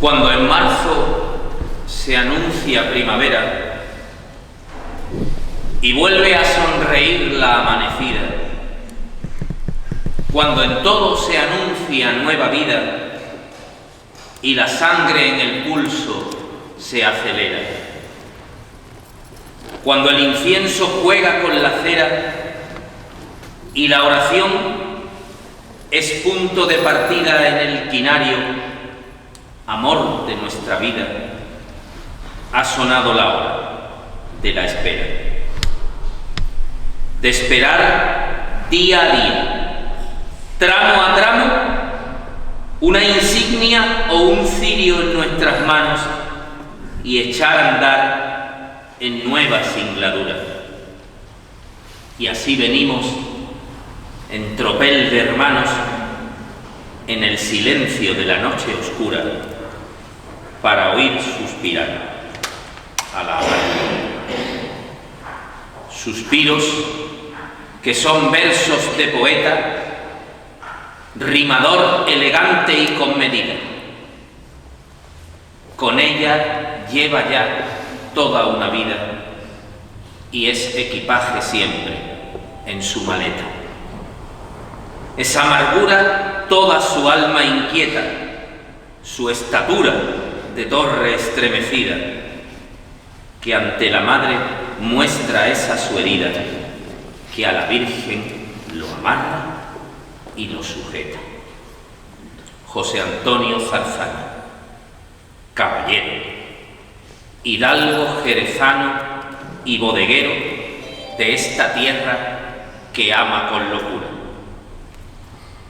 Cuando en marzo se anuncia primavera y vuelve a sonreír la amanecida, cuando en todo se anuncia nueva vida y la sangre en el pulso se acelera, cuando el incienso juega con la cera y la oración es punto de partida en el quinario, amor de nuestra vida, ha sonado la hora de la espera. De esperar día a día, tramo a tramo, una insignia o un cirio en nuestras manos y echar a andar en nueva singladura. Y así venimos en tropel de hermanos en el silencio de la noche oscura para oír suspirar a la amargura. Suspiros que son versos de poeta, rimador elegante y con medida. Con ella lleva ya toda una vida y es equipaje siempre en su maleta. Es amargura toda su alma inquieta, su estatura de torre estremecida, que ante la madre muestra esa su herida, que a la Virgen lo amarra y lo sujeta. José Antonio Zarzana, caballero, hidalgo jerezano y bodeguero de esta tierra que ama con locura.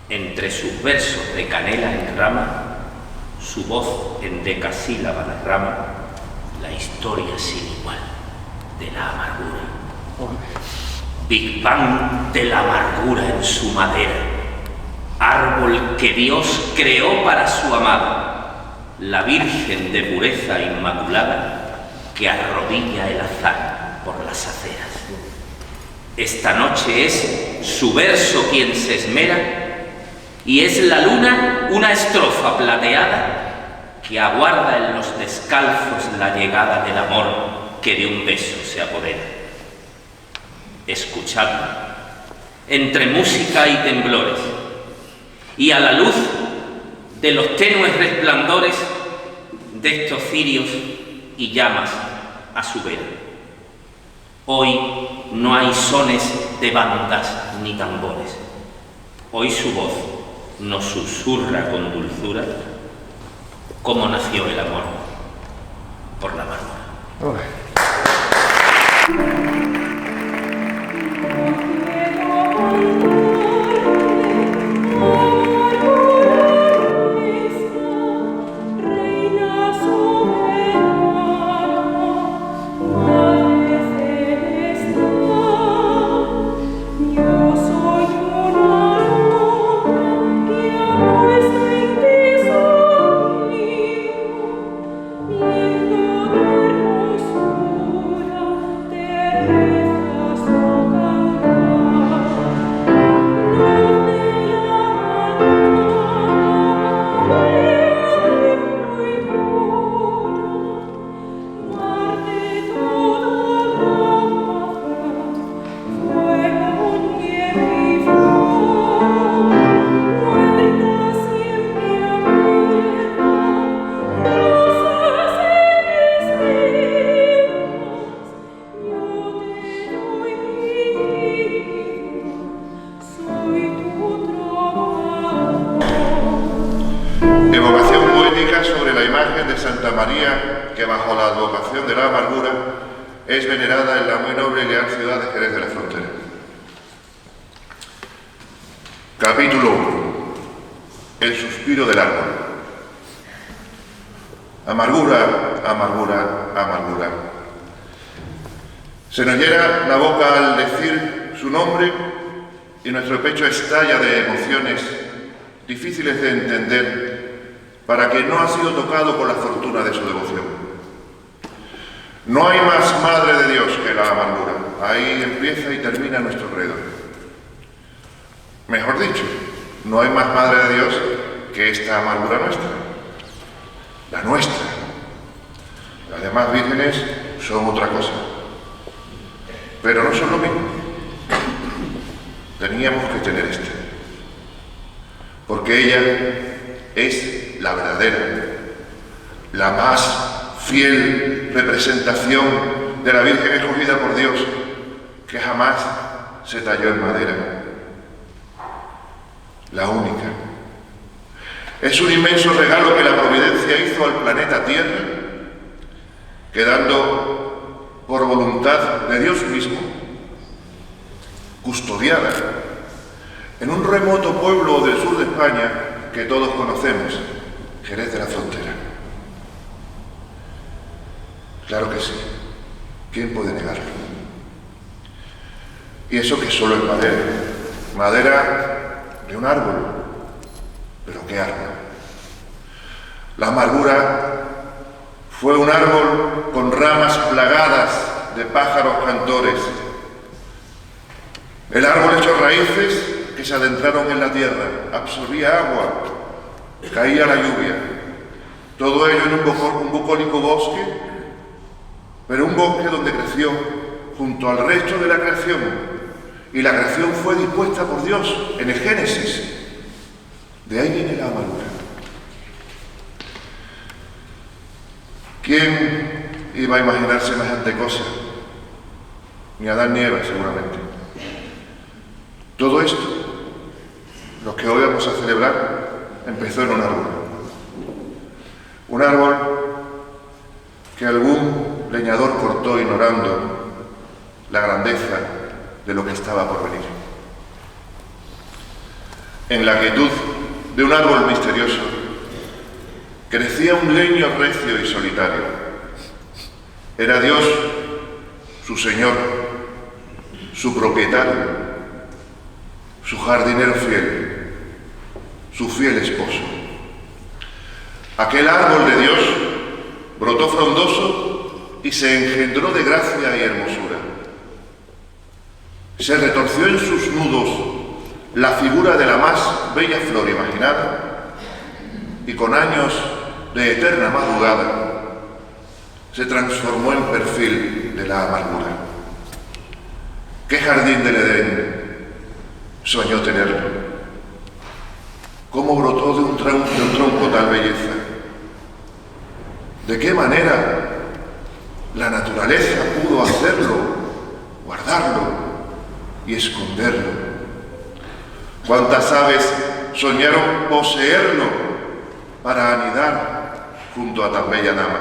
Entre sus versos de canela en rama, su voz en decasílaba derrama la historia sin igual de la amargura. Big Bang de la amargura en su madera, árbol que Dios creó para su amada, la Virgen de pureza inmaculada que arrodilla el azar por las aceras. Esta noche es su verso quien se esmera y es la luna una estrofa plateada que aguarda en los descalzos la llegada del amor que de un beso se apodera. Escuchadlo, entre música y temblores, y a la luz de los tenues resplandores de estos cirios y llamas a su vera. Hoy no hay sones de bandas ni tambores. Hoy su voz nos susurra con dulzura cómo nació el amor por la amargura. Evocación poética sobre la imagen de Santa María que bajo la advocación de la amargura es venerada en la muy noble y leal ciudad de Jerez de la Frontera. Capítulo 1. El suspiro del árbol. Amargura, amargura, amargura. Se nos llena la boca al decir su nombre y nuestro pecho estalla de emociones difíciles de entender para quien no ha sido tocado por la fortuna de su devoción. No hay más Madre de Dios que la amargura. Ahí empieza y termina nuestro credo. Mejor dicho, no hay más Madre de Dios que esta amargura nuestra. la nuestra. Las demás vírgenes son otra cosa, pero no son lo mismo. Teníamos que tener esta, porque ella es la verdadera, la más fiel representación de la Virgen escogida por Dios, que jamás se talló en madera. La única. Es un inmenso regalo que la providencia hizo al planeta Tierra, quedando por voluntad de Dios mismo, custodiada en un remoto pueblo del sur de España que todos conocemos, Jerez de la Frontera. Claro que sí. ¿Quién puede negarlo? Y eso que solo es madera. Madera de un árbol. ¿Pero qué árbol? La amargura fue un árbol con ramas plagadas de pájaros cantores. El árbol echó raíces que se adentraron en la tierra, absorbía agua, caía la lluvia. Todo ello en un bucólico bosque, pero un bosque donde creció junto al resto de la creación, y la creación fue dispuesta por Dios en el Génesis. De ahí viene la amargura. ¿Quién iba a imaginar semejante cosa? Ni Adán ni Eva, seguramente. Todo esto, lo que hoy vamos a celebrar, empezó en un árbol. Un árbol que algún leñador cortó ignorando la grandeza de lo que estaba por venir. En la quietud de un árbol misterioso crecía un leño recio y solitario. Era Dios, su Señor, su propietario, su jardinero fiel, su fiel esposo. Aquel árbol de Dios brotó frondoso y se engendró de gracia y hermosura. Se retorció en sus nudos la figura de la más bella flor imaginada, y con años de eterna madrugada se transformó en perfil de la amargura. ¿Qué jardín del Edén soñó tenerlo? ¿Cómo brotó de un tronco tal belleza? ¿De qué manera la naturaleza pudo hacerlo, guardarlo y esconderlo? ¿Cuántas aves soñaron poseerlo para anidar junto a tan bella dama?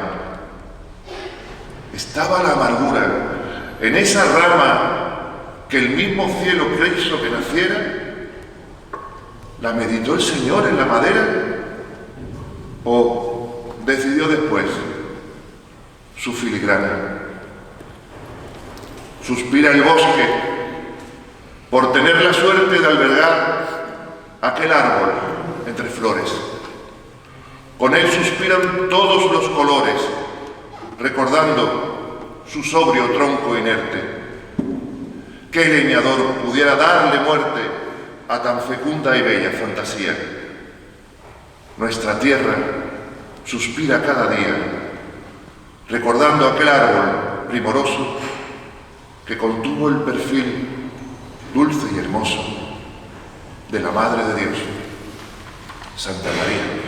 Estaba la amargura en esa rama que el mismo cielo quiso que naciera. ¿La meditó el Señor en la madera? ¿O decidió después su filigrana? Suspira el bosque por tener la suerte de albergar aquel árbol entre flores. Con él suspiran todos los colores, recordando su sobrio tronco inerte. ¿Qué leñador pudiera darle muerte a tan fecunda y bella fantasía? Nuestra tierra suspira cada día, recordando aquel árbol primoroso que contuvo el perfil dulce y hermoso de la Madre de Dios, Santa María.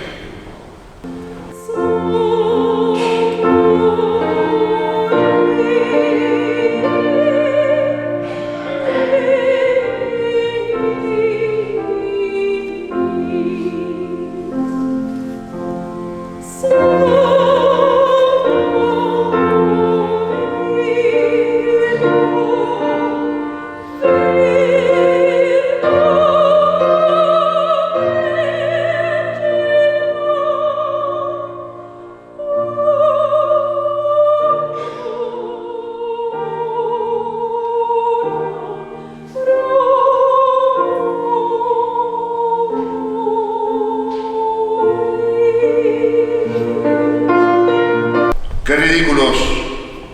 Qué ridículos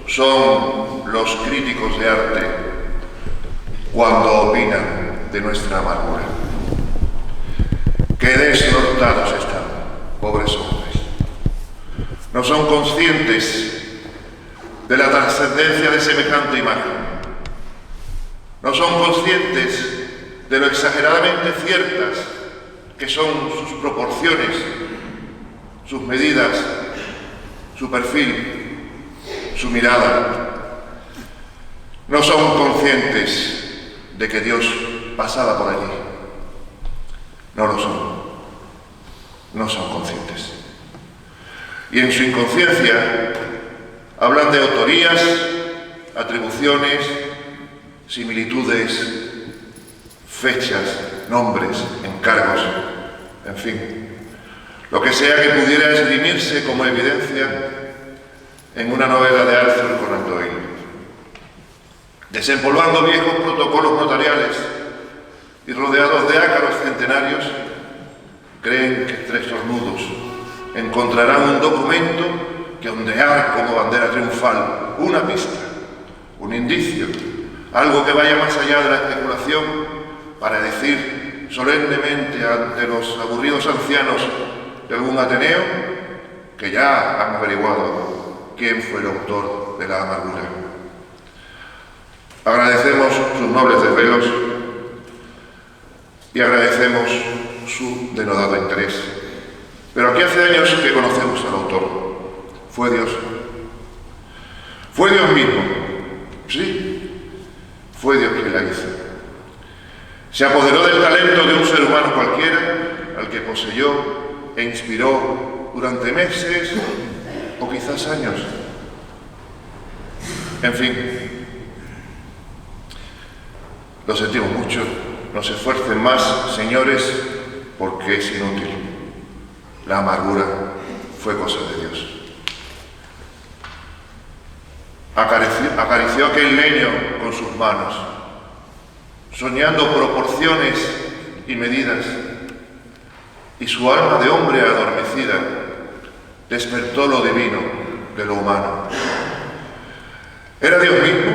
son los críticos de arte cuando opinan de nuestra amargura. Qué desnortados están, pobres hombres. no son conscientes de la trascendencia de semejante imagen. No son conscientes de lo exageradamente ciertas que son sus proporciones, sus medidas, su perfil, su mirada. No son conscientes de que Dios pasaba por allí. No lo son. No son conscientes. Y en su inconsciencia hablan de autorías, atribuciones, similitudes, fechas, nombres, encargos, en fin, lo que sea que pudiera esgrimirse como evidencia en una novela de Arthur Conan Doyle. Desempolvando viejos protocolos notariales y rodeados de ácaros centenarios, creen que entre estornudos encontrarán un documento que ondear como bandera triunfal, una pista, un indicio, algo que vaya más allá de la especulación para decir solemnemente ante los aburridos ancianos de algún Ateneo que ya han averiguado quién fue el autor de la amargura. Agradecemos sus nobles desvelos y agradecemos su denodado interés. Pero aquí hace años que conocemos al autor. Fue Dios. Fue Dios mismo. Sí, fue Dios quien la hizo. Se apoderó del talento de un ser humano cualquiera, al que poseyó e inspiró durante meses o quizás años. En fin, lo sentimos mucho. No se esfuercen más, señores, porque es inútil. La amargura fue cosa de Dios. Acarició aquel leño con sus manos, soñando proporciones y medidas, y su alma de hombre adormecida despertó lo divino de lo humano. Era Dios mismo,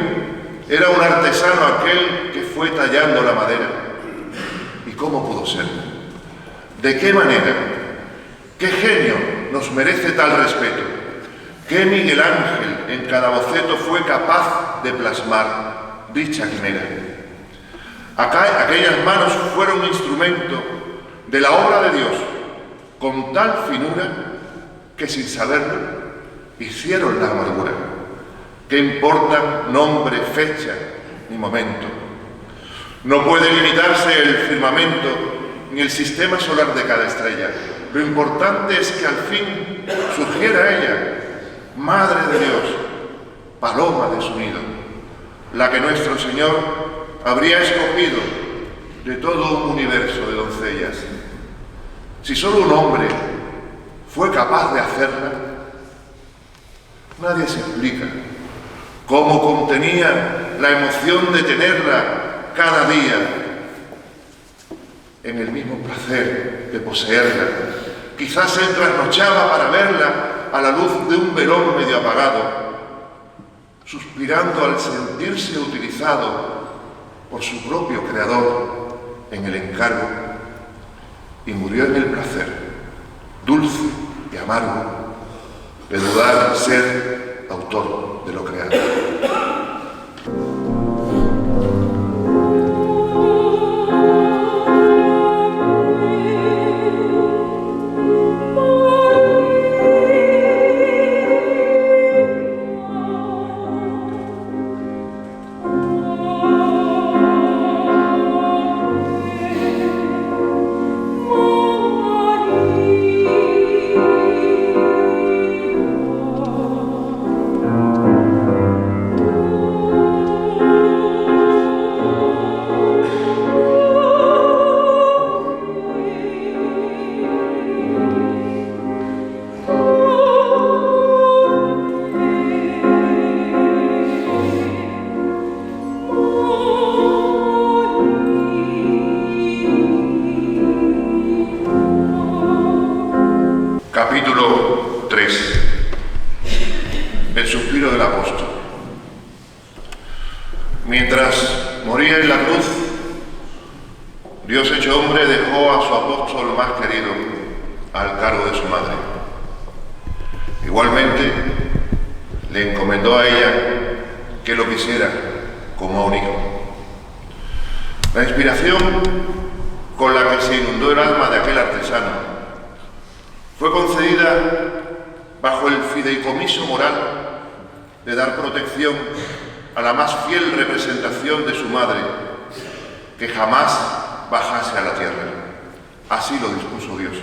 era un artesano aquel que fue tallando la madera. ¿Y cómo pudo ser? ¿De qué manera? ¿Qué genio nos merece tal respeto? ¿Qué Miguel Ángel en cada boceto fue capaz de plasmar dicha quimera? Aquellas manos fueron instrumento de la obra de Dios, con tal finura que sin saberlo hicieron la amargura. ¿Qué importan nombre, fecha ni momento? No puede limitarse el firmamento ni el sistema solar de cada estrella. Lo importante es que al fin surgiera ella, Madre de Dios, paloma de su nido, la que nuestro Señor habría escogido de todo un universo de doncellas. Si solo un hombre fue capaz de hacerla, nadie se explica cómo contenía la emoción de tenerla cada día en el mismo placer de poseerla. Quizás él trasnochaba para verla a la luz de un velón medio apagado, suspirando al sentirse utilizado por su propio creador en el encargo, y murió en el placer, dulce y amargo, de dudar ser autor de lo creado. Capítulo 3. El suspiro del apóstol. Mientras moría en la cruz, Dios hecho hombre dejó a su apóstol más querido al cargo de su madre. Y Igualmente, le encomendó a ella que lo quisiera como a un hijo. La inspiración con la que se inundó el alma de aquel artesano fue concedida bajo el fideicomiso moral de dar protección a la más fiel representación de su madre, que jamás bajase a la tierra. Así lo dispuso Dios.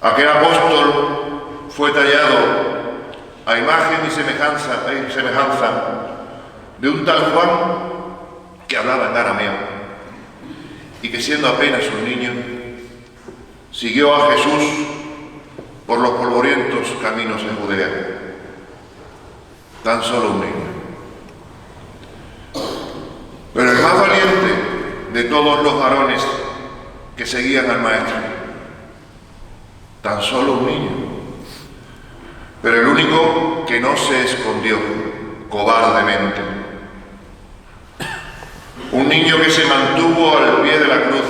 Aquel apóstol fue tallado a imagen y semejanza de un tal Juan que hablaba en arameo y que, siendo apenas un niño, siguió a Jesús por los polvorientos caminos de Judea. Tan solo un niño. Pero el más valiente de todos los varones que seguían al Maestro. Tan solo un niño. Pero el único que no se escondió cobardemente. Un niño que se mantuvo al pie de la cruz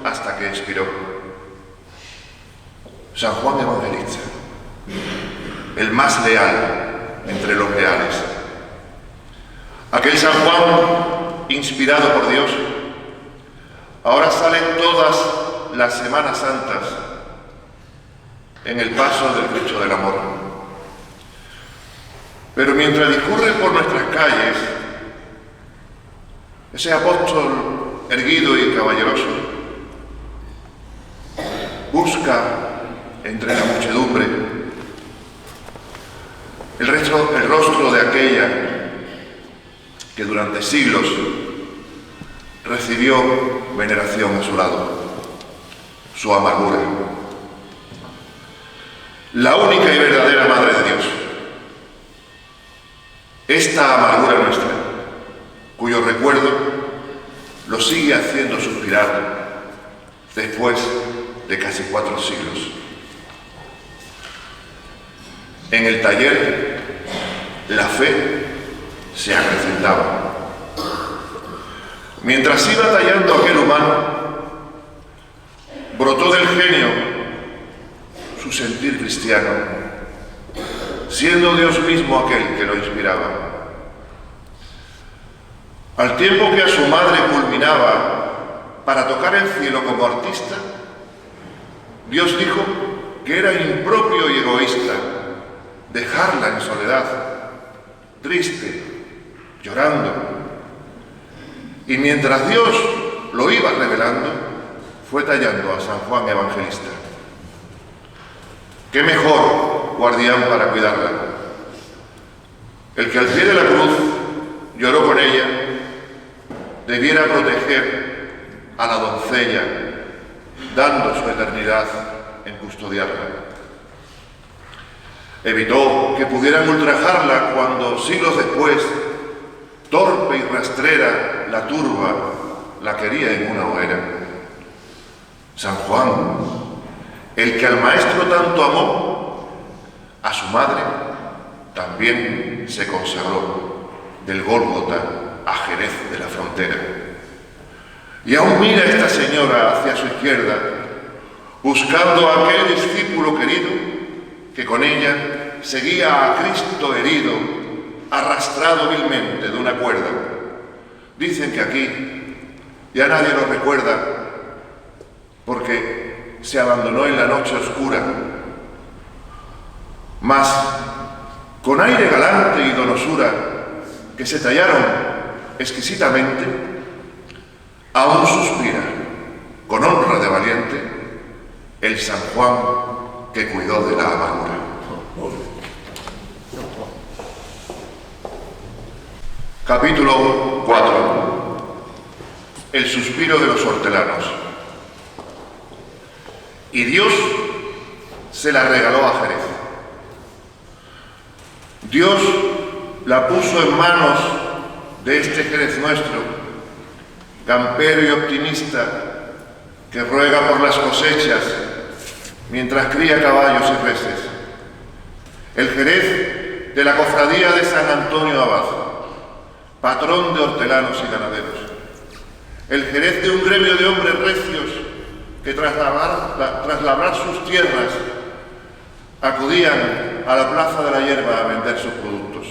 hasta que expiró. San Juan Evangelista, el más leal entre los leales. Aquel San Juan, inspirado por Dios, ahora sale todas las Semanas Santas en el paso del Cristo del Amor. Pero mientras discurre por nuestras calles, ese apóstol erguido y caballeroso busca entre la muchedumbre el rostro de aquella que durante siglos recibió veneración a su lado, su amargura. La única y verdadera Madre de Dios. Esta amargura nuestra, cuyo recuerdo lo sigue haciendo suspirar después de casi 4 siglos. En el taller, la fe se acrecentaba. Mientras iba tallando aquel humano, brotó del genio su sentir cristiano, siendo Dios mismo aquel que lo inspiraba. Al tiempo que a su madre culminaba para tocar el cielo como artista, Dios dijo que era impropio y egoísta dejarla en soledad, triste, llorando. Y mientras Dios lo iba revelando, fue tallando a San Juan Evangelista. ¿Qué mejor guardián para cuidarla? El que al pie de la cruz lloró con ella, debiera proteger a la doncella, dando su eternidad en custodiarla. Evitó que pudieran ultrajarla cuando, siglos después, torpe y rastrera, la turba la quería en una hoguera. San Juan, el que al Maestro tanto amó, a su madre también se consagró, del Gólgota a Jerez de la Frontera. Y aún mira esta señora hacia su izquierda, buscando a aquel discípulo querido que con ella seguía a Cristo herido, arrastrado vilmente de una cuerda. Dicen que aquí ya nadie lo recuerda porque se abandonó en la noche oscura. Mas, con aire galante y donosura que se tallaron exquisitamente, aún suspira, con honra de valiente, el San Juan que cuidó de la amargura. Capítulo 4. El suspiro de los hortelanos. Y Dios se la regaló a Jerez. Dios la puso en manos de este Jerez nuestro, campero y optimista, que ruega por las cosechas mientras cría caballos y reses. El Jerez de la cofradía de San Antonio Abad, patrón de hortelanos y ganaderos. El Jerez de un gremio de hombres recios que tras labrar sus tierras acudían a la Plaza de la Hierba a vender sus productos.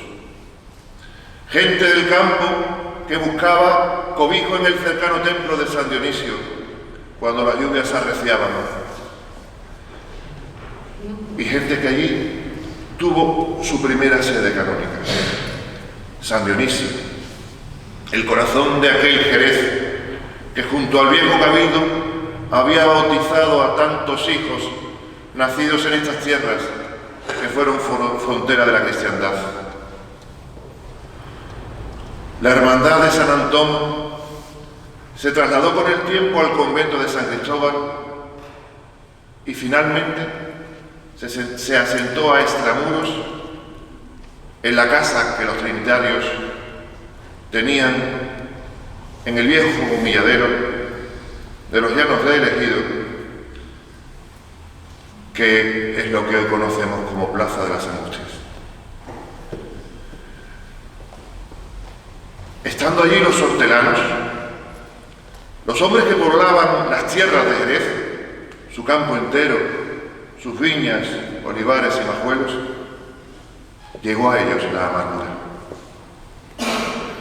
Gente del campo que buscaba cobijo en el cercano templo de San Dionisio cuando las lluvias arreciaban. Y gente que allí tuvo su primera sede canónica. San Dionisio, el corazón de aquel Jerez que junto al viejo cabildo había bautizado a tantos hijos nacidos en estas tierras que fueron frontera de la cristiandad. La hermandad de San Antón se trasladó con el tiempo al convento de San Cristóbal y finalmente se asentó a extramuros en la casa que los trinitarios tenían en el viejo humilladero de los Llanos del Ejido, que es lo que hoy conocemos como Plaza de las Angustias. Estando allí los hortelanos, los hombres que poblaban las tierras de Jerez, su campo entero, sus viñas, olivares y majuelos, llegó a ellos la amargura.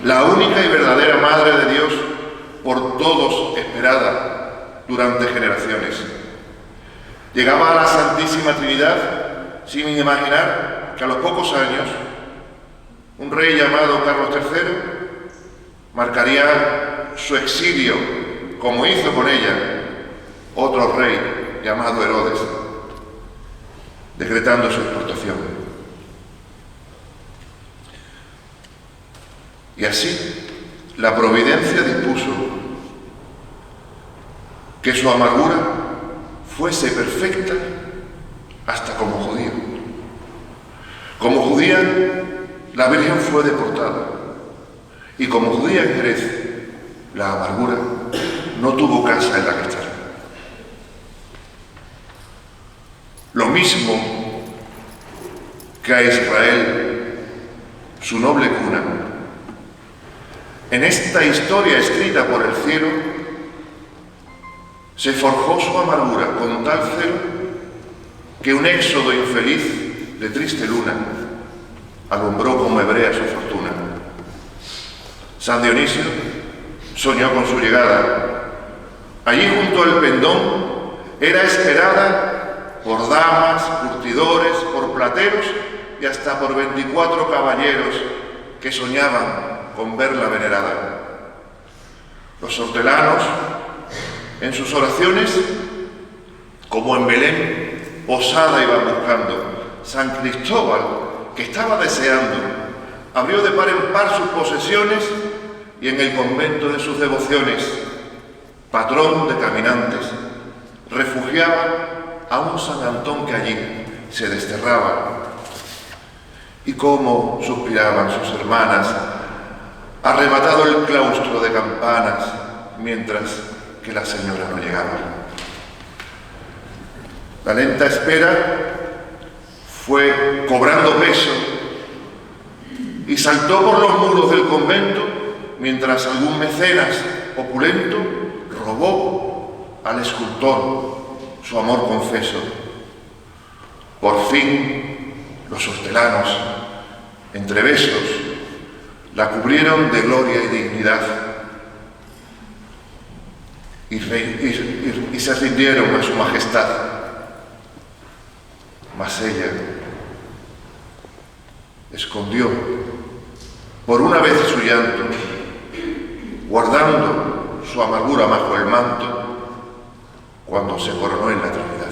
La única y verdadera Madre de Dios, por todos esperada durante generaciones. Llegaba a la Santísima Trinidad sin imaginar que a los pocos años un rey llamado Carlos III marcaría su exilio, como hizo con ella otro rey llamado Herodes, decretando su exportación. Y así, la providencia dispuso que su amargura fuese perfecta hasta como judío. Como judía, la Virgen fue deportada. Y como judía en Jerez, la amargura no tuvo casa en la que estar. Lo mismo que a Israel, su noble cuna. En esta historia escrita por el cielo, se forjó su amargura con tal celo que un éxodo infeliz de triste luna alumbró como hebrea su fortuna. San Dionisio soñó con su llegada. Allí junto al pendón era esperada por damas, curtidores, por plateros y hasta por 24 caballeros que soñaban con verla venerada. Los hortelanos, en sus oraciones, como en Belén, posada iban buscando. San Cristóbal, que estaba deseando, abrió de par en par sus posesiones y en el convento de sus devociones, patrón de caminantes, refugiaba a un San Antón que allí se desterraba. Y cómo suspiraban sus hermanas, arrebatado el claustro de campanas, mientras que la señora no llegaba. La lenta espera fue cobrando peso y saltó por los muros del convento mientras algún mecenas opulento robó al escultor su amor confeso. Por fin los hortelanos, entre besos, la cubrieron de gloria y dignidad y se rindieron a su majestad. Mas ella escondió por una vez su llanto, guardando su amargura bajo el manto, cuando se coronó en la Trinidad.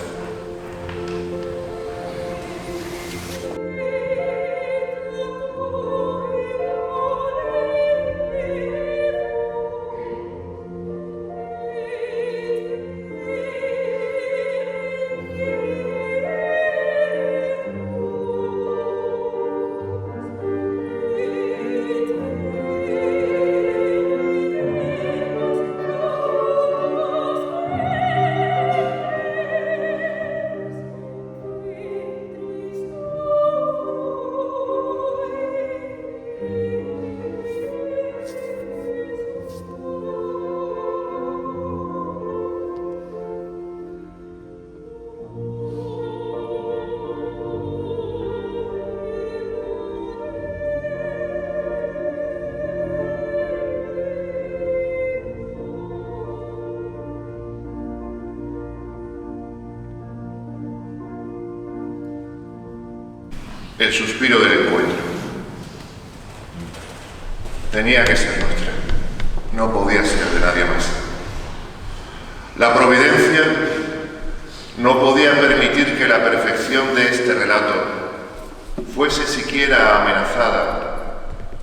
el suspiro del encuentro. Tenía que ser nuestra, no podía ser de nadie más. La providencia no podía permitir que la perfección de este relato fuese siquiera amenazada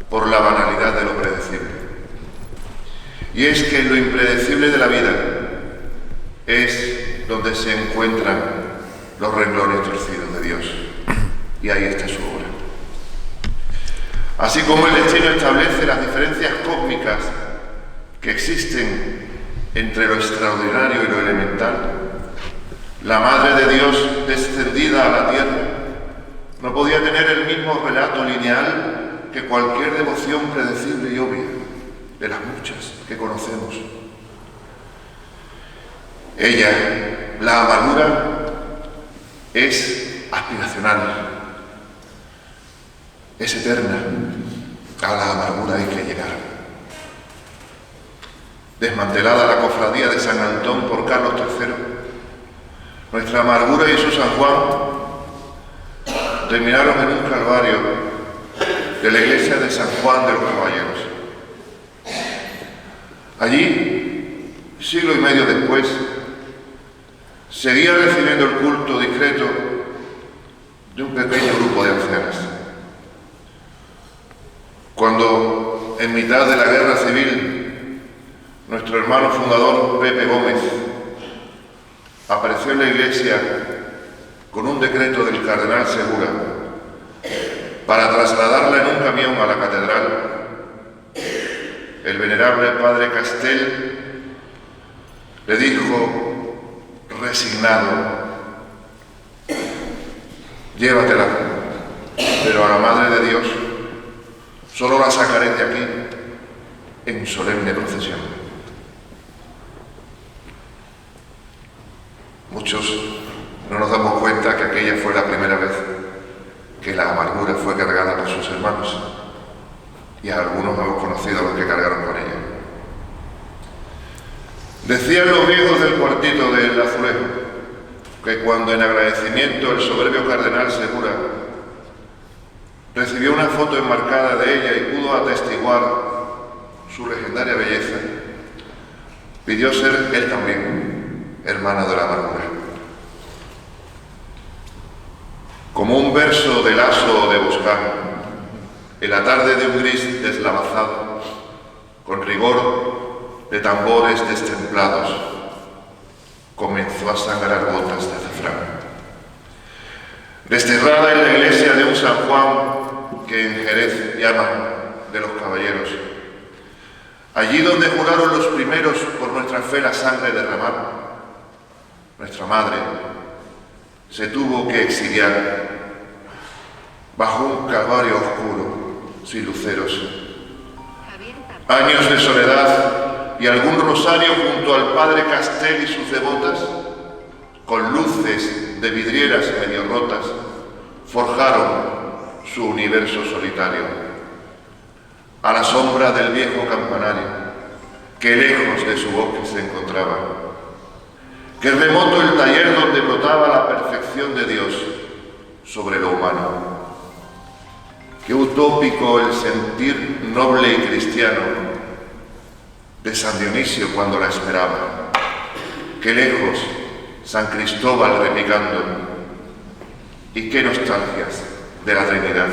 por la banalidad de lo predecible. Y es que lo impredecible de la vida es donde se encuentran los renglones torcidos de Dios. Y ahí está su obra. Así como el destino establece las diferencias cósmicas que existen entre lo extraordinario y lo elemental, la Madre de Dios descendida a la tierra no podía tener el mismo relato lineal que cualquier devoción predecible y obvia de las muchas que conocemos. Ella, la amargura, es aspiracional, es eterna. A la amargura hay que llegar. Desmantelada la cofradía de San Antón por Carlos III, nuestra amargura y su San Juan terminaron en un calvario de la iglesia de San Juan de los Caballeros. Allí, siglo y medio después, seguía recibiendo el culto discreto de un pequeño grupo de ancianas. Cuando, en mitad de la guerra civil, nuestro hermano fundador Pepe Gómez apareció en la iglesia con un decreto del cardenal Segura para trasladarla en un camión a la catedral, el venerable padre Castel le dijo, resignado, llévatela, pero a la Madre de Dios solo la sacaré de aquí en solemne procesión. Muchos no nos damos cuenta que aquella fue la primera vez que la amargura fue cargada por sus hermanos, y a algunos hemos conocido a los que cargaron con ella. Decían los viejos del cuartito del Azulejo que cuando en agradecimiento el soberbio cardenal Segura recibió una foto enmarcada de ella y pudo atestiguar su legendaria belleza, pidió ser él también hermano de la amargura. Como un verso de Laso de Boscán, en la tarde de un gris deslavazado, con rigor de tambores destemplados, comenzó a sangrar gotas de azafrán. Desterrada en la iglesia de un San Juan que en Jerez llaman de los Caballeros, allí donde juraron los primeros por nuestra fe la sangre derramar, nuestra madre se tuvo que exiliar bajo un calvario oscuro, sin luceros. Años de soledad y algún rosario junto al padre Castel y sus devotas, con luces de vidrieras medio rotas, forjaron su universo solitario, a la sombra del viejo campanario, que lejos de su bosque se encontraba. Qué remoto el taller donde brotaba la perfección de Dios sobre lo humano. Qué utópico el sentir noble y cristiano de San Dionisio cuando la esperaba. Qué lejos San Cristóbal replicando, y qué nostalgias de la Trinidad.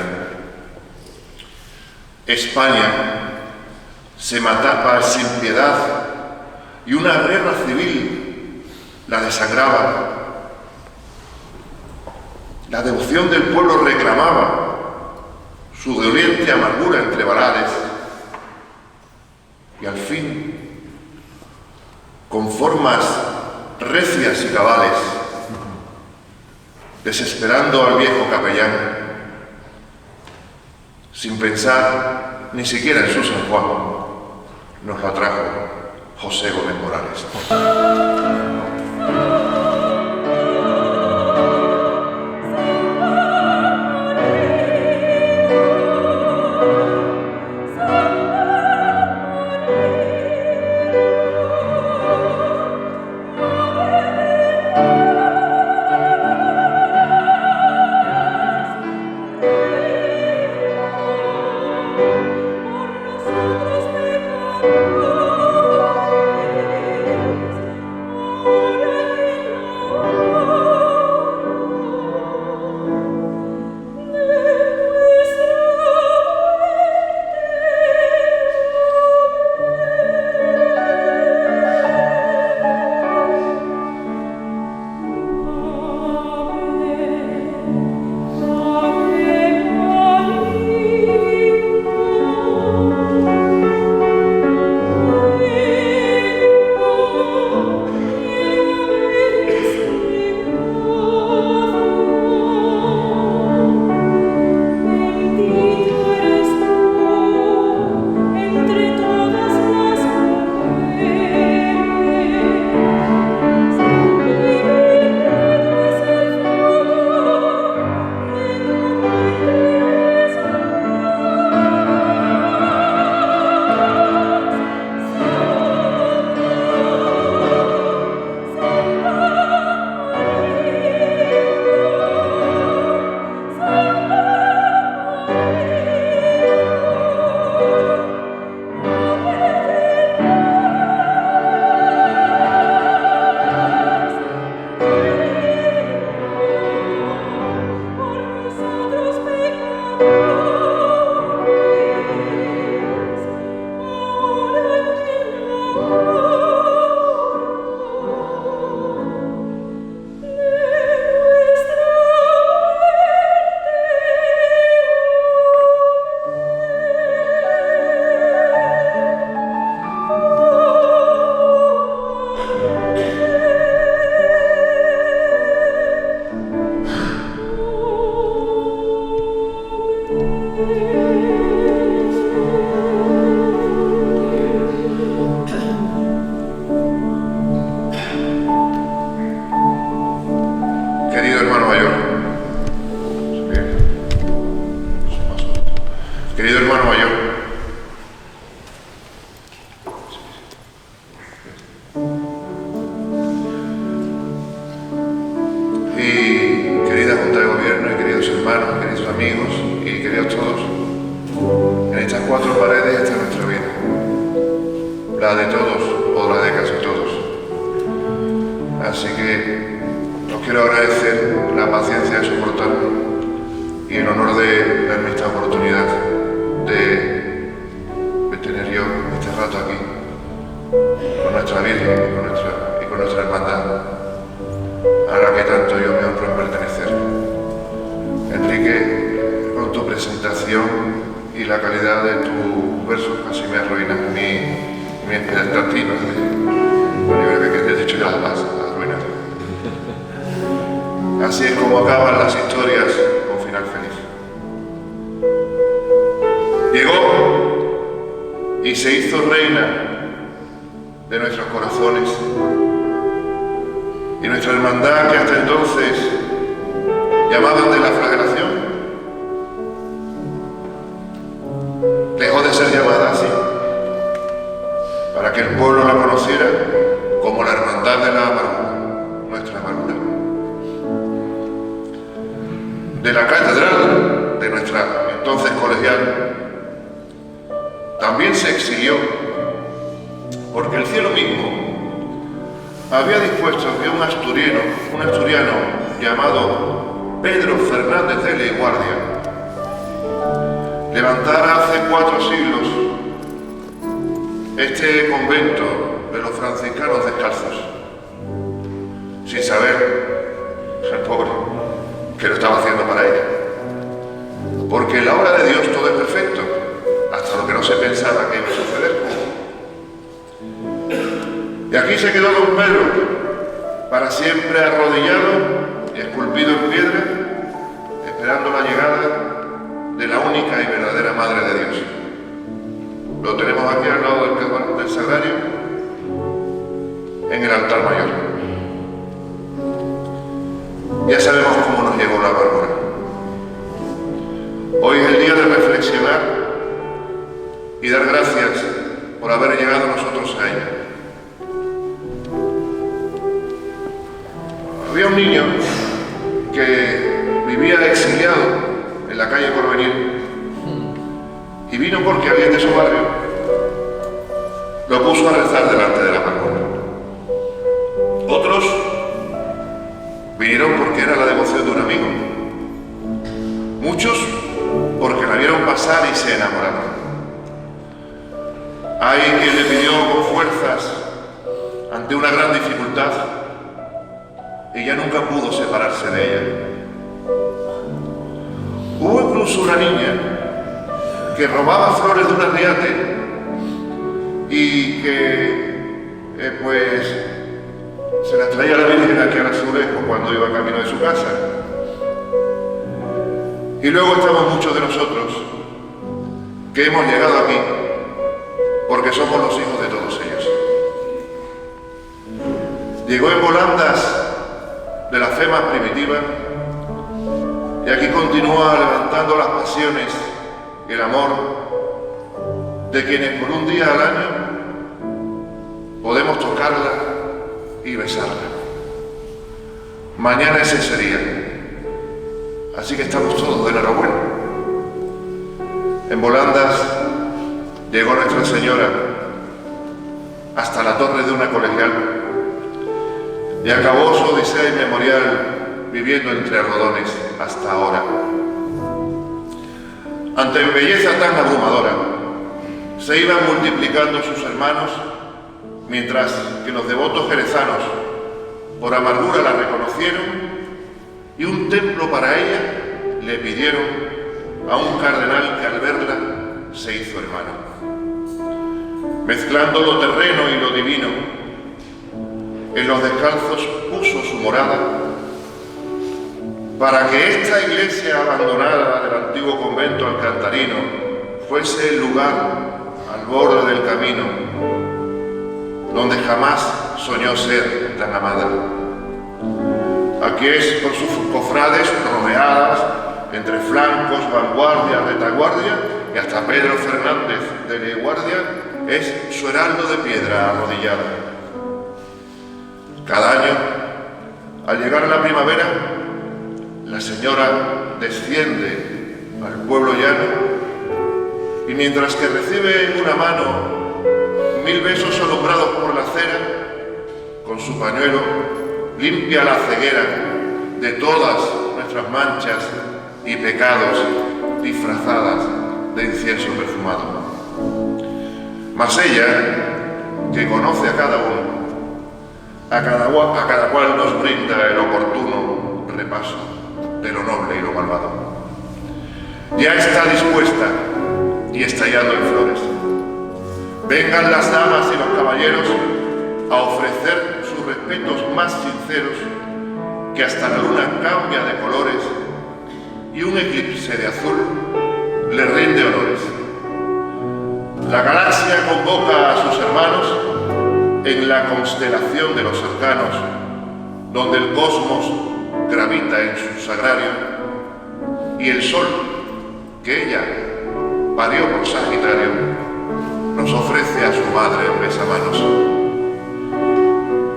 España se mataba sin piedad y una guerra civil la desangraba. La devoción del pueblo reclamaba su doliente amargura entre varales, y al fin, con formas recias y cabales, desesperando al viejo capellán, sin pensar ni siquiera en su San Juan, nos lo trajo José Gómez Morales. hermano mayor. Y querida Junta de Gobierno, y queridos hermanos, queridos amigos, y queridos todos, en estas cuatro paredes está nuestra vida, la de todos o la de casi todos. Así que os quiero agradecer la paciencia de soportarme y el honor de darme esta oportunidad de tener yo este rato aquí con nuestra Virgen y con nuestra hermandad, a la que tanto yo me honro en pertenecer. Enrique, con tu presentación y la calidad de tus versos casi me arruinas mi expectativa de lo que te he dicho, ya las arruinas. Así es como acaban las historias con final feliz. Llegó y se hizo reina de nuestros corazones, y nuestra hermandad, que hasta entonces llamaban de la flagelación, dejó de ser llamada así, para que el pueblo la conociera como la hermandad de la amargura, nuestra amargura. De la catedral de nuestra entonces colegial también se exilió, porque el cielo mismo había dispuesto que un asturiano llamado Pedro Fernández de Leguardia levantara hace 4 siglos este convento de los franciscanos descalzos, sin saber, el pobre, que lo estaba haciendo para ella. Porque en la obra de Dios todo es perfecto, hasta lo que no se pensaba que iba a suceder. Y aquí se quedó don Pedro, para siempre arrodillado y esculpido en piedra, esperando la llegada de la única y verdadera Madre de Dios. Lo tenemos aquí al lado del sagrario, en el altar mayor. Ya sabemos cómo nos llegó la amargura. Hoy es el día de reflexionar y dar gracias por haber llegado nosotros a ella. Había un niño que vivía exiliado en la calle Porvenir y vino porque alguien de su barrio lo puso a rezar delante de la amargura. Otros vinieron porque era la devoción de un amigo. Muchos porque la vieron pasar y se enamoraron. Hay quien le pidió con fuerzas ante una gran dificultad y ya nunca pudo separarse de ella. Hubo incluso una niña que robaba flores de un arriate y que pues se las traía a la Virgen aquí al azulejo cuando iba camino de su casa. Y luego estamos muchos de nosotros que hemos llegado aquí porque somos los hijos de todos ellos. Llegó en volandas de la fe más primitiva y aquí continúa levantando las pasiones y el amor de quienes por un día al año podemos tocarla y besarla. Mañana es ese día, así que estamos todos de enhorabuena. En volandas llegó Nuestra Señora hasta la torre de una colegial y acabó su odisea inmemorial viviendo entre algodones hasta ahora. Ante belleza tan abrumadora, se iban multiplicando sus hermanos, mientras que los devotos jerezanos por amargura la reconocieron y un templo para ella le pidieron a un cardenal que al verla se hizo hermano. Mezclando lo terreno y lo divino, en los descalzos puso su morada para que esta iglesia abandonada del antiguo convento alcantarino fuese el lugar al borde del camino donde jamás soñó ser tan amada. Aquí es por sus cofrades rodeadas entre flancos, vanguardia, retaguardia y hasta Pedro Fernández de Leguardia es su heraldo de piedra arrodillada. Cada año, al llegar la primavera, la señora desciende al pueblo llano y mientras que recibe en una mano 1000 besos alumbrados por la cera, con su pañuelo limpia la ceguera de todas nuestras manchas y pecados disfrazadas de incienso perfumado. Mas ella, que conoce a cada uno, a cada cual nos brinda el oportuno repaso de lo noble y lo malvado. Ya está dispuesta y estallando en flores. Vengan las damas y los caballeros a ofrecer sus respetos más sinceros, que hasta la luna cambia de colores y un eclipse de azul le rinde honores. La galaxia convoca a sus hermanos en la constelación de los arcanos, donde el cosmos gravita en su sagrario, y el sol, que ella parió por Sagitario, nos ofrece a su madre en besamanos.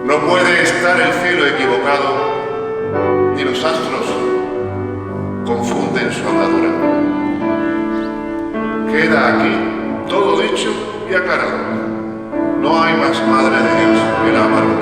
No puede estar el cielo equivocado, ni los astros confunden su andadura. Queda aquí todo dicho y aclarado. No hay más madre de Dios que la amargura.